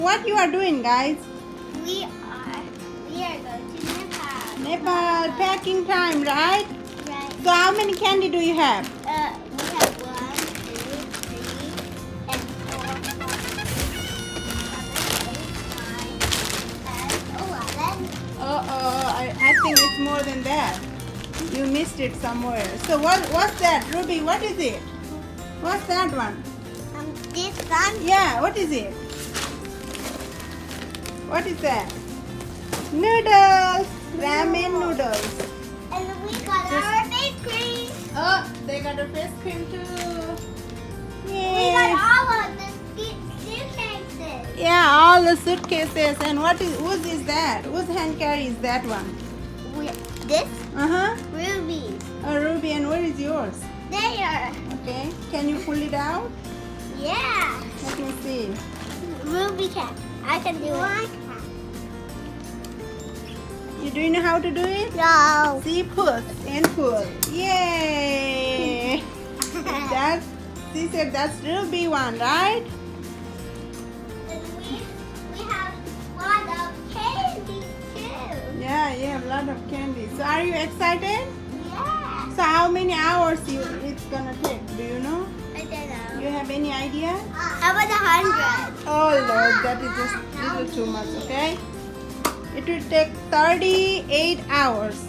What you are doing, guys? We are going to Nepal. Nepal packing time, right? Right. So how many candy do you have? We have 1, 2, 3, and 4, 5, 6, 7, 8, 9, 10, 11. I think it's more than that. You missed it somewhere. So what's that, Ruby? What is it? What's that one? This one. Yeah, what is it? What is that? Noodles, ramen noodles. And we got our ice cream. Oh, they got a face cream too. We Yay! got all of the suitcases. Yeah, all the suitcases. And whose is that? Whose hand carry is that one? This Ruby. Oh, Ruby, and where is yours? there. Okay, can you pull it out? Yeah. Let me see. Ruby can. I can do it. Do you know how to do it? No. See, push and pull. Yay! She said that's Ruby one, right? We have a lot of candy too. Yeah, you have a lot of candy. So are you excited? Yeah. So how many hours it's gonna take? Do you know? I don't know. You have any idea? How about 100? Oh Lord, that is just little too much, okay? It will take 38 hours.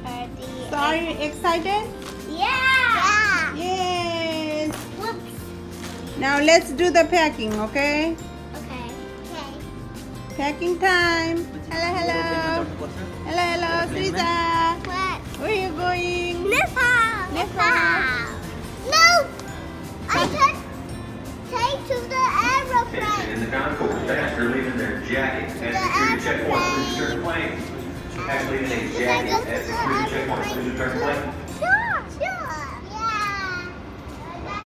30. So are you excited? Yeah. Yes! Whoops. Now let's do the packing, okay? Okay. Packing time. Hello, hello. Hello, hello, Sriza. What? Where are you going? Nepal. Nepal. No. I can take to the aeroplane. In the concourse, staff are leaving their jackets at security checkpoints when you turn plane. Have leaving a jacket at security checkpoints when you turn plane. No.